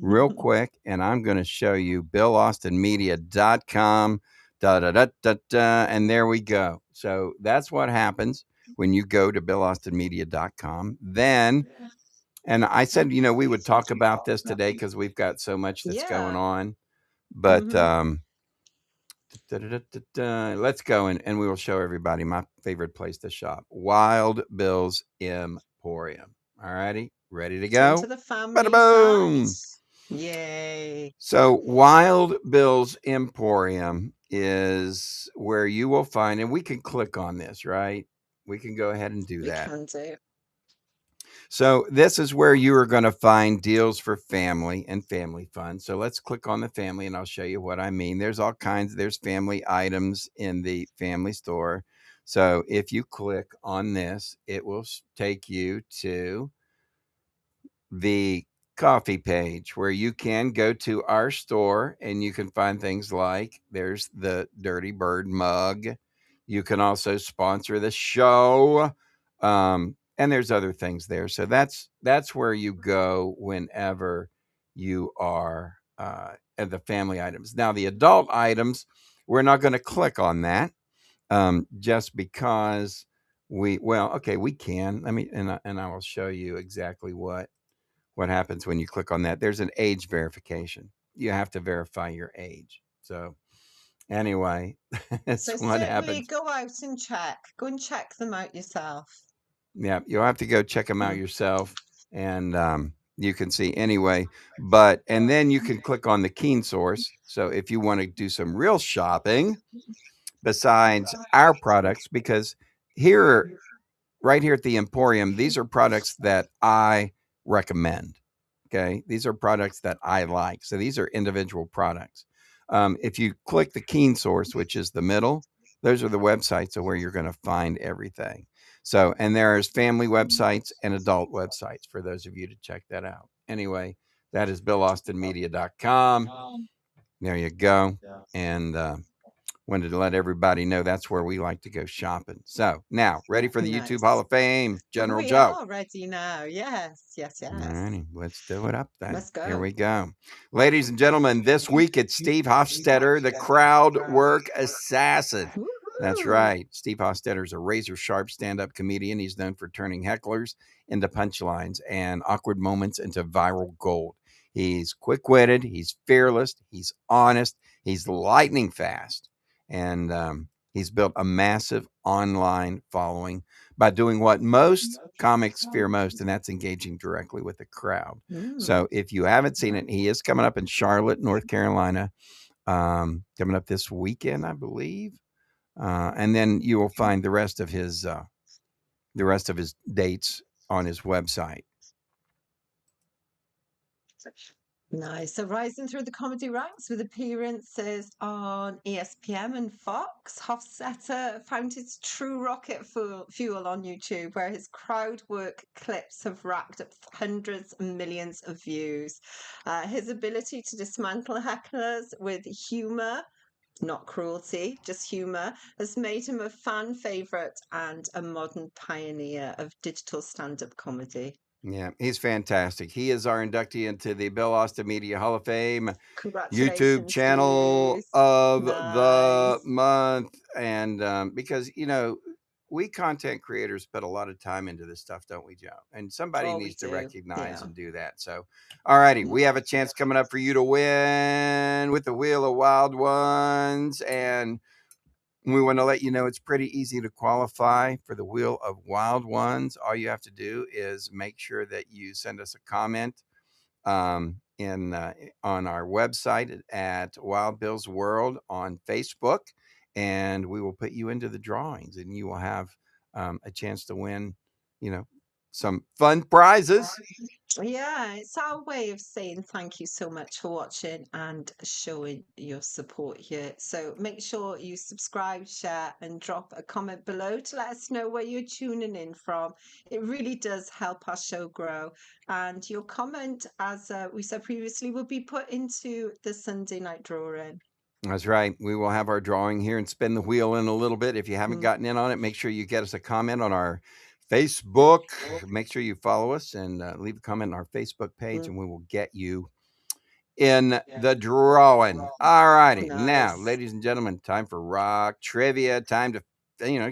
real quick, and I'm going to show you BillAustinMedia.com. Da, da, da, da, da, and there we go. So that's what happens when you go to BillAustinMedia.com. Then, and I said, we would talk about this today because we've got so much that's going Yeah. on. But Mhm. let's go and we will show everybody my favorite place to shop, Wild Bill's Emporium. All righty, ready to Turn to go? the Bada family side. boom. Yay. So Wild Bill's Emporium is where you will find, and we can click on this, right? We can go ahead and do You that. can do. So this is where you are going to find deals for family and family fun. So let's click on the family and I'll show you what I mean. There's all kinds, there's family items in the family store. So if you click on this, it will take you to the coffee page where you can go to our store and you can find things like there's the Dirty Bird mug. You can also sponsor the show. And there's other things there. So that's where you go whenever you are at the family items. Now the adult items, we're not going to click on that just because we can. Let me and I will show you exactly what happens when you click on that. There's an age verification. You have to verify your age. So anyway, that's So what certainly happens. go out and check. Go and check them out yourself. Yeah, you'll have to go check them out yourself, and you can see anyway. But and then you can click on the Keen Source. So if you want to do some real shopping besides our products, because here, right here at the Emporium, these are products that I recommend. Okay, these are products that I like. So these are individual products. If you click the Keen Source, which is the middle, those are the websites of where you're going to find everything. So, and there's family websites and adult websites for those of you to check that out. Anyway, that is BillAustinMedia.com. There you go. And wanted to let everybody know that's where we like to go shopping. So now, ready for the YouTube Hall Nice. of Fame, General We Joe? are ready now. Yes, yes, All yes. righty, let's do it up then. Let's Here go. we go. Ladies and gentlemen, this week it's Steve Hofstetter, the crowd work assassin. That's Woohoo! right. Steve Hofstetter is a razor sharp stand-up comedian. He's known for turning hecklers into punchlines and awkward moments into viral gold. He's quick-witted, he's fearless, he's honest, he's lightning fast, and he's built a massive online following by doing what most comics fear most, and that's engaging directly with the crowd. Mm. So if you haven't seen it, he is coming up in Charlotte, North Carolina, coming up this weekend, I believe. And then you will find the rest of his dates on his website. Nice. So rising through the comedy ranks with appearances on ESPN and Fox, Hofstetter found his true rocket fuel on YouTube, where his crowd work clips have racked up hundreds and millions of views. His ability to dismantle hecklers with humor, not cruelty, just humor, has made him a fan favorite and a modern pioneer of digital stand-up comedy. Yeah, he's fantastic. He is our inductee into the Bill Austin Media Hall of Fame YouTube Congratulations, channel Steve. of the Nice. month. And because, we content creators put a lot of time into this stuff, don't we, Joe? And somebody Oh, we needs to do. recognize Yeah. and do that. So, all righty, we have a chance coming up for you to win with the Wheel of Wild Ones. And we want to let you know it's pretty easy to qualify for the Wheel of Wild Ones. All you have to do is make sure that you send us a comment on our website at Wild Bill's World on Facebook, and we will put you into the drawings, and you will have a chance to win, some fun prizes. Yeah, it's our way of saying thank you so much for watching and showing your support here. So make sure you subscribe, share, and drop a comment below to let us know where you're tuning in from. It really does help our show grow. And your comment, as we said previously, will be put into the Sunday night drawing. That's right. We will have our drawing here and spin the wheel in a little bit. If you haven't Mm. gotten in on it, make sure you get us a comment on our Facebook. Make sure you follow us and leave a comment on our Facebook page, and we will get you in the drawing. All righty. Now, Nice. ladies and gentlemen, time for rock trivia. Time to,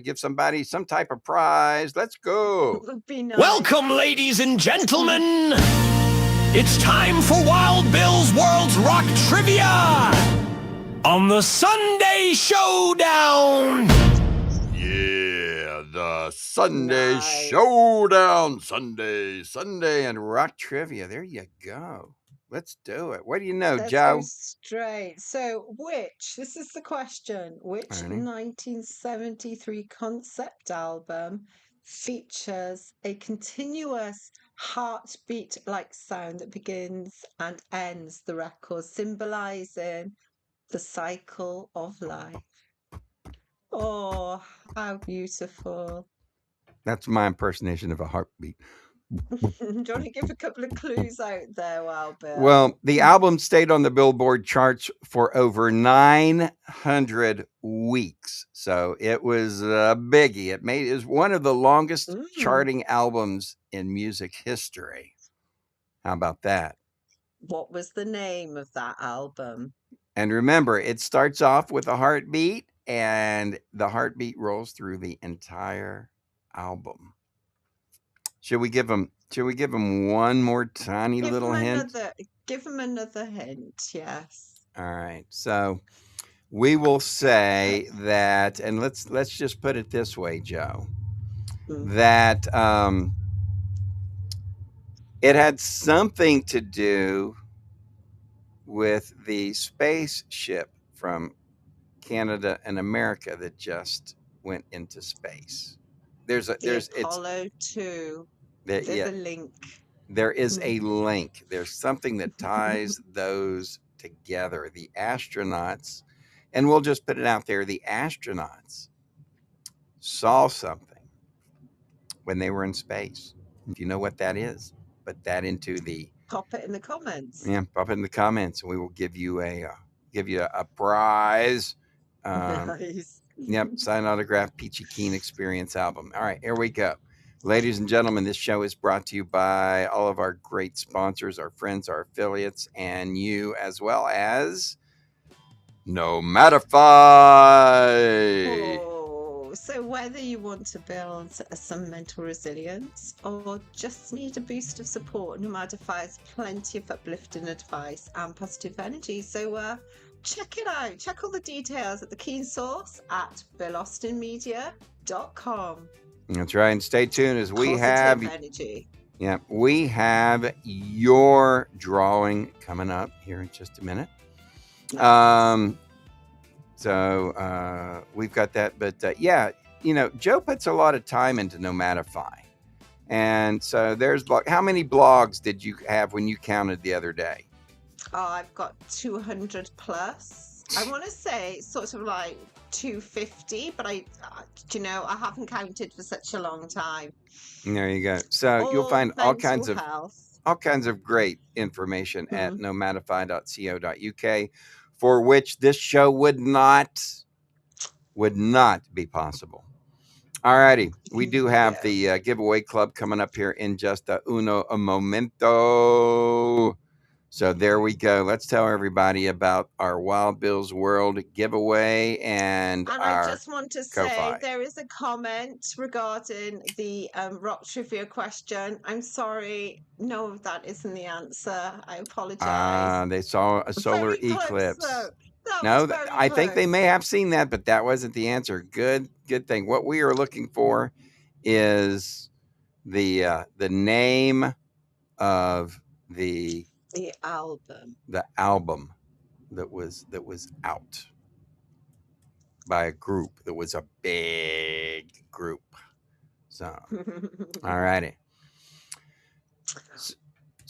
give somebody some type of prize. Let's go. Would be nice. Welcome, ladies and gentlemen. It's time for Wild Bill's World's Rock Trivia on the Sunday Showdown. Yeah, the Sunday Nice. Showdown. Sunday. And rock trivia. There you go. Let's do it. What do you know, Let's Joe? go straight. So, this is the question, which Alrighty. 1973 concept album features a continuous heartbeat like sound that begins and ends the record, symbolizing the cycle of life? Oh, how beautiful. That's my impersonation of a heartbeat. Do you want to give a couple of clues out there, Wild Bill? Well, the album stayed on the Billboard charts for over 900 weeks. So it was a biggie. It was one of the longest charting albums in music history. How about that? What was the name of that album? And remember, it starts off with a heartbeat, and the heartbeat rolls through the entire album. Should we give them one more tiny little hint? Give them another hint, yes. All right. So we will say that, and let's just put it this way, Joe, that it had something to do with the spaceship from Canada and America that just went into space. There's Apollo 2. There's a link. There is a link. There's something that ties those together. The astronauts, and we'll just put it out there, the astronauts saw something when they were in space. If you know what that is, put that into the pop it in the comments. Yeah, pop it in the comments, and we will give you a prize. Nice. Yep, signed autograph Peachy Keen Experience album. All right, here we go. Ladies and gentlemen, this show is brought to you by all of our great sponsors, our friends, our affiliates, and you, as well as Nomadify. Oh, so whether you want to build some mental resilience or just need a boost of support, Nomadify has plenty of uplifting advice and positive energy. So check it out. Check all the details at the Keen Source at BillAustinMedia.com. That's right. And stay tuned as we Positive have energy. Yeah, we have your drawing coming up here in just a minute. So we've got that, but yeah, Joe puts a lot of time into Nomadify, and so there's how many blogs did you have when you counted the other day? Oh, I've got 200 plus. I want to say sort of like 250, but I haven't counted for such a long time. There you go. So you'll find all kinds of great information at nomadify.co.uk, for which this show would not be possible. All righty. We do have the giveaway club coming up here in just a momento. So there we go. Let's tell everybody about our Wild Bill's World giveaway and I just want to say Ko-Fi. There is a comment regarding the rock trivia question. I'm sorry. No, that isn't the answer. I apologize. They saw a solar Very close, eclipse. though. That No, was very I think they close. may have seen that, but that wasn't the answer. Good thing. What we are looking for is the name of the album that was out by a group that was a big group. So, all righty.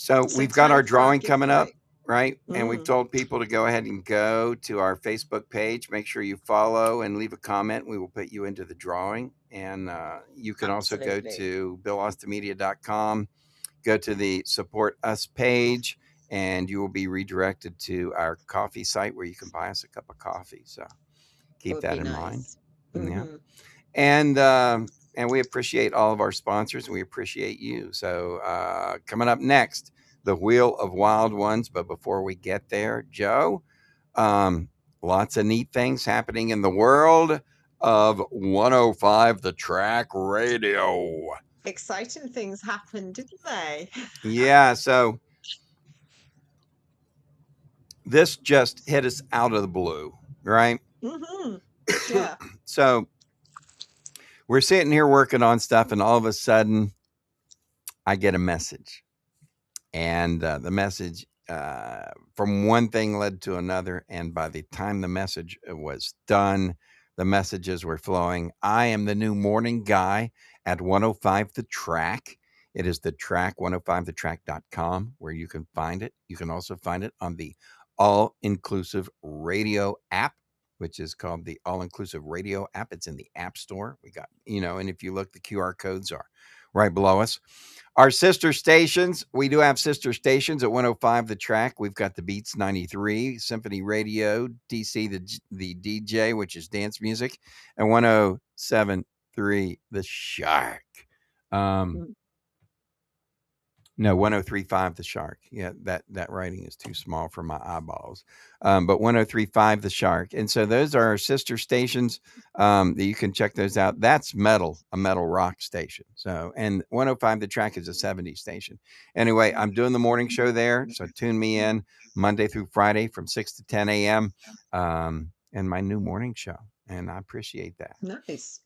So So we've got our time for our drawing coming up, giveaway. right? And we've Mm, told people to go ahead and go to our Facebook page. Make sure you follow and leave a comment. We will put you into the drawing. And you can also go absolutely. to BillAustinMedia.com, go to the Support Us page, and you will be redirected to our coffee site where you can buy us a cup of coffee. So keep Would that be in mind. nice. Yeah. Hmm. And we appreciate all of our sponsors. We appreciate you. So coming up next, the Wheel of Wild Ones. But before we get there, Joe, lots of neat things happening in the world of 105 The Track Radio. Exciting things happened, didn't they? Yeah, so this just hit us out of the blue, right? Hmm. Yeah. So we're sitting here working on stuff, and all of a sudden, I get a message. And the message from one thing led to another. And by the time the message was done, the messages were flowing. I am the new morning guy at 105 The Track. It is the track, 105thetrack.com, where you can find it. You can also find it on the All Inclusive Radio app, which is called the All Inclusive Radio app. It's in the App Store. We got, and if you look, the QR codes are right below us. Our sister stations, we do have sister stations at 105 The Track. We've got the Beats 93, Symphony Radio, DC, the DJ, which is dance music, and 107.3 The Shark. No, 103.5 The Shark. Yeah, that writing is too small for my eyeballs. But 103.5 The Shark. And so those are our sister stations that you can check those out. That's a metal rock station. So, and 105 The Track is a 70s station. Anyway, I'm doing the morning show there. So tune me in Monday through Friday from 6 to 10 a.m. And my new morning show. And I appreciate that. Nice.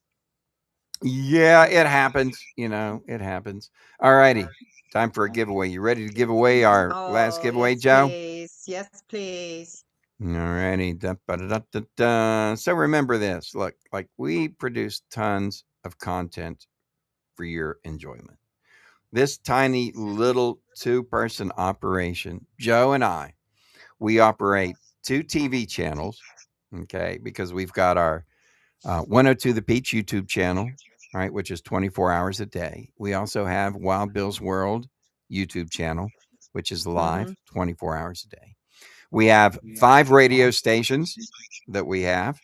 Yeah, it happens. It happens. All righty. Time for a giveaway. You ready to give away our last giveaway, yes, Joe? Please. Yes, please. All righty. So remember this. Look, like we produce tons of content for your enjoyment. This tiny little 2-person operation, Joe and I, we operate 2 TV channels, okay, because we've got our 102 The Peach YouTube channel, right, which is 24 hours a day. We also have Wild Bill's World YouTube channel, which is live 24 hours a day. We have 5 radio stations that we have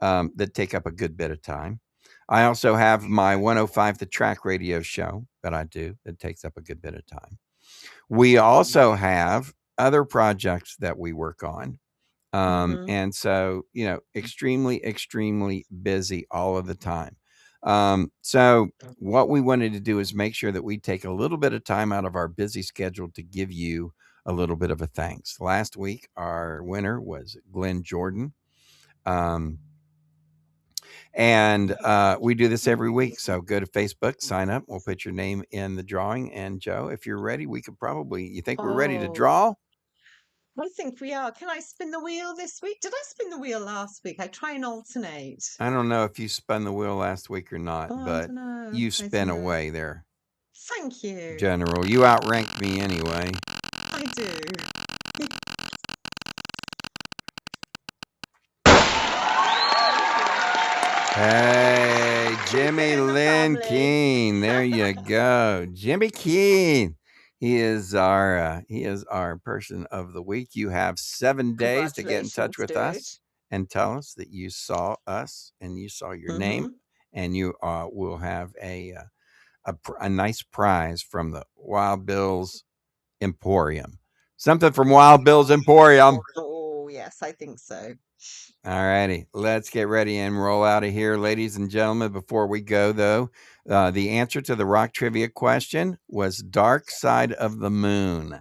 that take up a good bit of time. I also have my 105 The Track radio show that I do that takes up a good bit of time. We also have other projects that we work on. And so, extremely, extremely busy all of the time. So what we wanted to do is make sure that we take a little bit of time out of our busy schedule to give you a little bit of a thanks. Last week, our winner was Glenn Jordan. And we do this every week. So go to Facebook, sign up. We'll put your name in the drawing. And Joe, if you're ready, you think we're ready to draw? I think we are. Can I spin the wheel this week? Did I spin the wheel last week? I try and alternate. I don't know if you spun the wheel last week or not, but you spin away there. Thank you. General, you outranked me anyway. I do. Hey, Jimmy Lynn Keene. There you go. Jimmy Keene. He is our person of the week. You have 7 days to get in touch with us and tell us that you saw us and you saw your name, and you will have a nice prize from the Wild Bill's Emporium. Something from Wild Bill's Emporium. Oh, yes, I think so. All righty, let's get ready and roll out of here, ladies and gentlemen. Before we go, though, the answer to the rock trivia question was Dark Side of the Moon,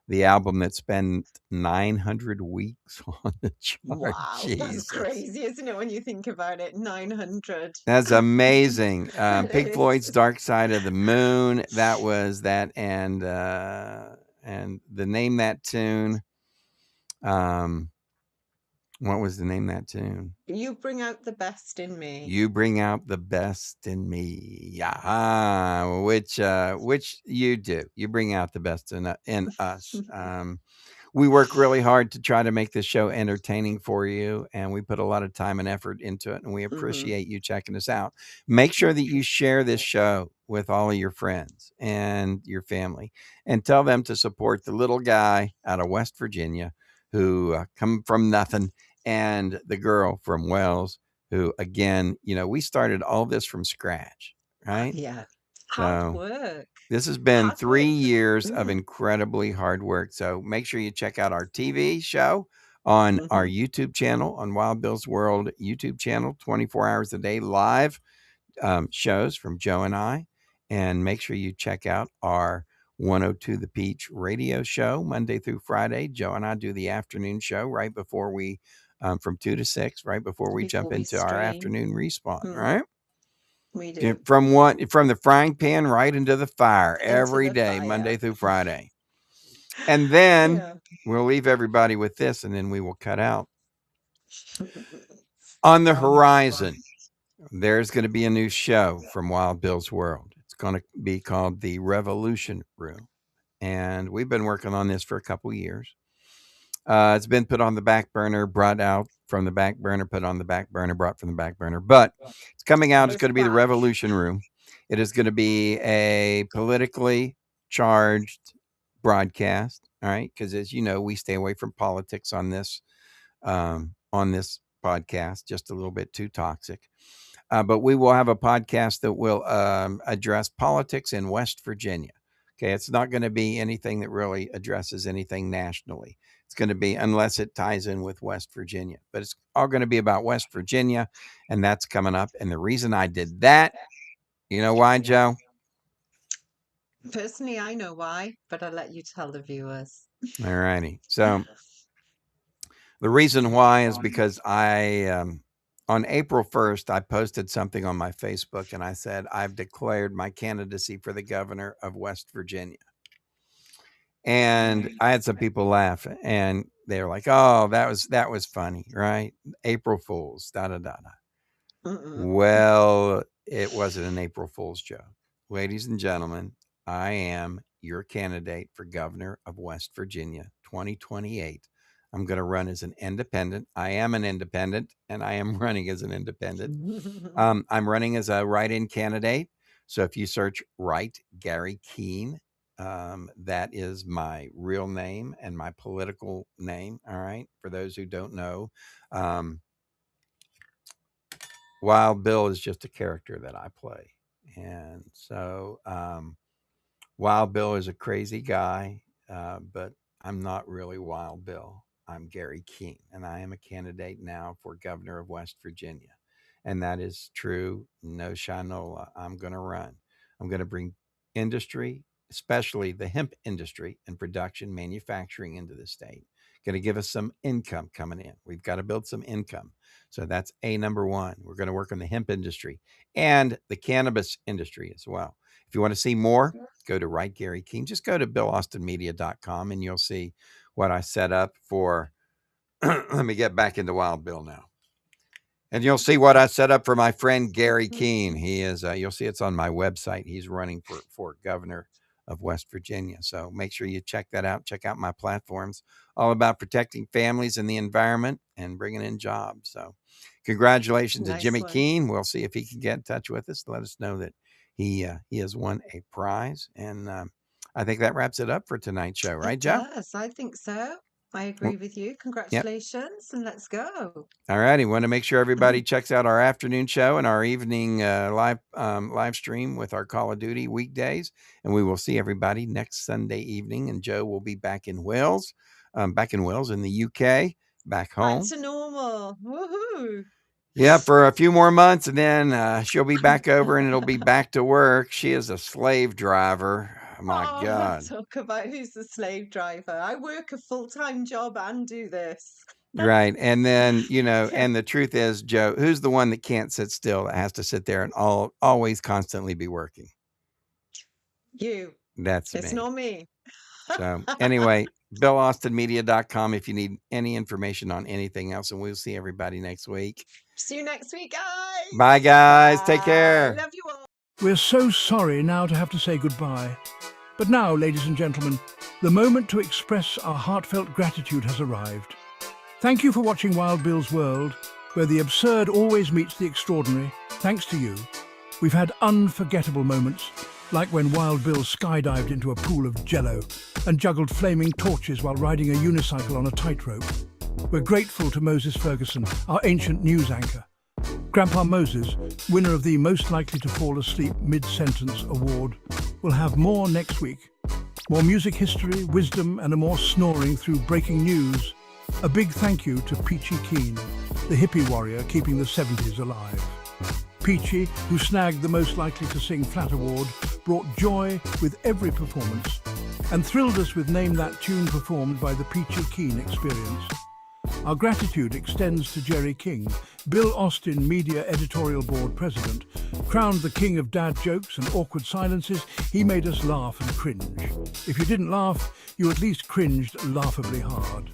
the album that spent 900 weeks on the chart. Wow, Jesus. that's crazy, isn't it, when you think about it? 900. That's amazing. Pink Floyd's Dark Side of the Moon. That was that, and the name that tune. What was the name of that tune? You bring out the best in me. You bring out the best in me. Yeah, which you do. You bring out the best in us. We work really hard to try to make this show entertaining for you, and we put a lot of time and effort into it, and we Mhm. appreciate you checking us out. Make sure that you share this show with all of your friends and your family, and tell them to support the little guy out of West Virginia who come from nothing, and the girl from Wells who, again, we started all this from scratch, right? Yeah. Hard So work. this has been Hard 3 work. years of Mhm. incredibly hard work. So make sure you check out our TV show on our Mhm. YouTube channel, on Wild Bill's World YouTube channel, 24 hours a day live shows from Joe and I. And make sure you check out our 102 The Peach radio show Monday through Friday. Joe and I do the afternoon show right before we, from 2 to 6, right before we jump Before we into our stream. afternoon respawn, Hmm. right? We do. From the frying pan right into the fire Into every the day, fire. Monday through Friday. And then Yeah. we'll leave everybody with this, and then we will cut out. On the Oh my horizon, God. there's going to be a new show from Wild Bill's World. It's going to be called The Revolution Room. And we've been working on this for a couple years. It's been put on the back burner, brought out from the back burner, put on the back burner, brought from the back burner. But it's coming out. It's It's going to be The back. Revolution Room. It is going to be a politically charged broadcast. All right. Because as you know, we stay away from politics on this podcast, just a little bit too toxic. But we will have a podcast that will address politics in West Virginia. Okay, it's not going to be anything that really addresses anything nationally. It's going to be, unless it ties in with West Virginia, but it's all going to be about West Virginia, and that's coming up. And the reason I did that, you know why, Joe? Personally, I know why, but I'll let you tell the viewers. All righty. So the reason why is because on April 1st, I posted something on my Facebook, and I said, I've declared my candidacy for the governor of West Virginia. And I had some people laugh, and they were like, "Oh, that was funny, right? April Fools, da da da da." Mm-mm. Well, it wasn't an April Fool's joke. Ladies and gentlemen, I am your candidate for governor of West Virginia, 2028. I'm going to run as an independent. I am an independent, and I am running as an independent. I'm running as a write-in candidate. So if you search "Write Gary Keene," that is my real name and my political name. All right. For those who don't know, Wild Bill is just a character that I play. And so Wild Bill is a crazy guy, but I'm not really Wild Bill. I'm Gary Keene, and I am a candidate now for governor of West Virginia. And that is true. No shinola. I'm going to run. I'm going to bring industry, especially the hemp industry and production manufacturing into the state. Going to give us some income coming in. We've got to build some income. So that's number one. We're going to work on the hemp industry and the cannabis industry as well. If you want to see more, go to Write Gary Keene. Just go to BillAustinMedia.com and you'll see what I set up for. Let me get back into Wild Bill now. And you'll see what I set up for my friend Gary Keene. He is, you'll see it's on my website. He's running for governor of West Virginia. So make sure you check that out. Check out my platforms, all about protecting families and the environment and bringing in jobs. So congratulations to Nice Jimmy one. Keene. We'll see if he can get in touch with us to let us know that he has won a prize. And I think that wraps it up for tonight's show, right, It Joe? does. I think so. I agree with you. Congratulations, and let's go. All righty. Want to make sure everybody checks out our afternoon show and our evening live stream with our Call of Duty weekdays. And we will see everybody next Sunday evening. And Joe will be back in Wales in the UK, back home. Back to normal. Woohoo. Yeah, for a few more months, and then she'll be back over, and it'll be back to work. She is a slave driver. My Oh, God. let's talk about who's the slave driver. I work a full-time job and do this. Right. And then, and the truth is, Joe, who's the one that can't sit still, that has to sit there and always constantly be working? You. That's It's me. not me. So anyway, BillAustinMedia.com if you need any information on anything else. And we'll see everybody next week. See you next week, guys. Bye, guys. Take Bye. care. Love you all. We're so sorry now to have to say goodbye. But now, ladies and gentlemen, the moment to express our heartfelt gratitude has arrived. Thank you for watching Wild Bill's World, where the absurd always meets the extraordinary. Thanks to you, we've had unforgettable moments, like when Wild Bill skydived into a pool of jello and juggled flaming torches while riding a unicycle on a tightrope. We're grateful to Moses Ferguson, our ancient news anchor. Grandpa Moses, winner of the Most Likely to Fall Asleep Mid-Sentence Award, will have more next week. More music history, wisdom, and a more snoring through breaking news. A big thank you to Peachy Keen, the hippie warrior keeping the 70s alive. Peachy, who snagged the Most Likely to Sing Flat Award, brought joy with every performance and thrilled us with Name That Tune performed by the Peachy Keen Experience. Our gratitude extends to Jerry King, Bill Austin Media Editorial Board President. Crowned the king of dad jokes and awkward silences, he made us laugh and cringe. If you didn't laugh, you at least cringed laughably hard.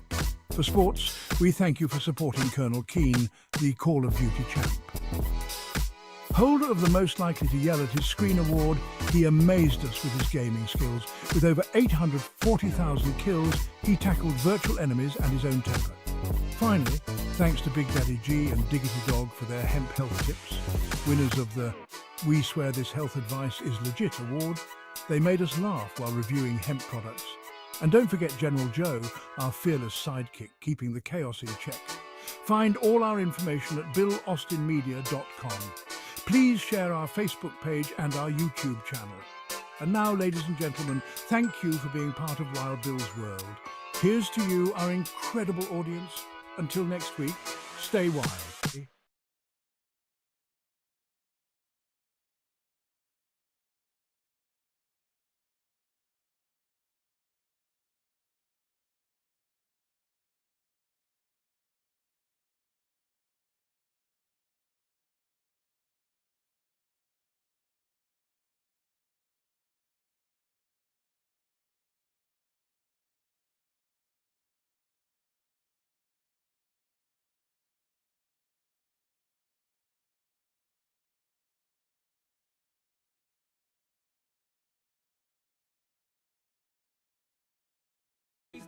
For sports, we thank you for supporting Colonel Keane, the Call of Duty champ. Holder of the Most Likely to Yell at his Screen Award, he amazed us with his gaming skills. With over 840,000 kills, he tackled virtual enemies and his own temper. Finally, thanks to Big Daddy G and Diggity Dog for their hemp health tips, winners of the We Swear This Health Advice is Legit award, they made us laugh while reviewing hemp products. And don't forget General Joe, our fearless sidekick, keeping the chaos in check. Find all our information at BillAustinMedia.com. Please share our Facebook page and our YouTube channel. And now, ladies and gentlemen, thank you for being part of Wild Bill's World. Here's to you, our incredible audience. Until next week, stay wild.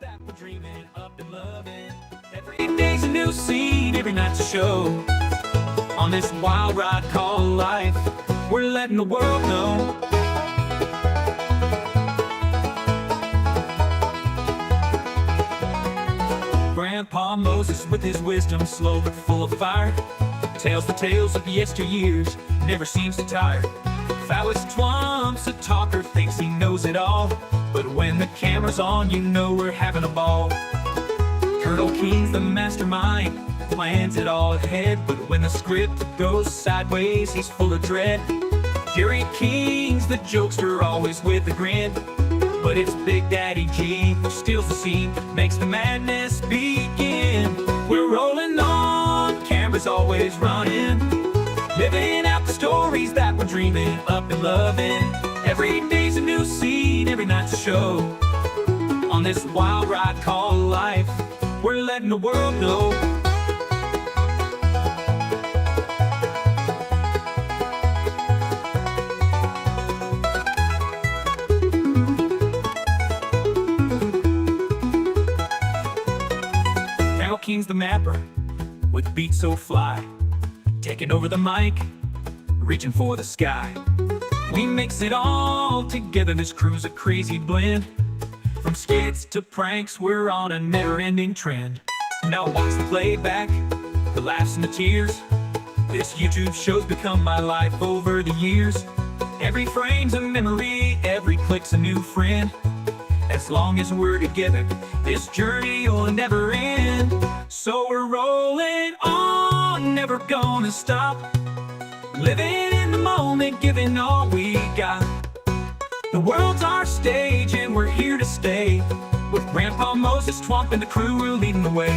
That we're dreaming up and loving. Every day's a new scene, every night's a show. On this wild ride called life, we're letting the world know. Grandpa Moses with his wisdom, slow but full of fire, tells the tales of yesteryears, never seems to tire. Phallus Twumps, a talker, thinks he knows it all, but when the camera's on, you know we're having a ball. Colonel Keen's the mastermind, plans it all ahead, but when the script goes sideways, he's full of dread. Jerry King's the jokester, always with a grin, but it's Big Daddy G who steals the scene, makes the madness begin. We're rolling on, camera's always running, living out the stories that we're dreaming up and loving. Every day's a new scene, every night's a show. On this wild ride called life, we're letting the world know. Now King's the mapper, with beats so fly, taking over the mic, reaching for the sky. We mix it all together, this crew's a crazy blend. From skits to pranks, we're on a never-ending trend. Now watch the playback, the laughs and the tears. This YouTube show's become my life over the years. Every frame's a memory, every click's a new friend. As long as we're together, this journey will never end. So we're rolling on, never gonna stop. Living in the moment, giving all we got. The world's our stage and we're here to stay. With Grandpa Moses Twump and the crew, we're leading the way.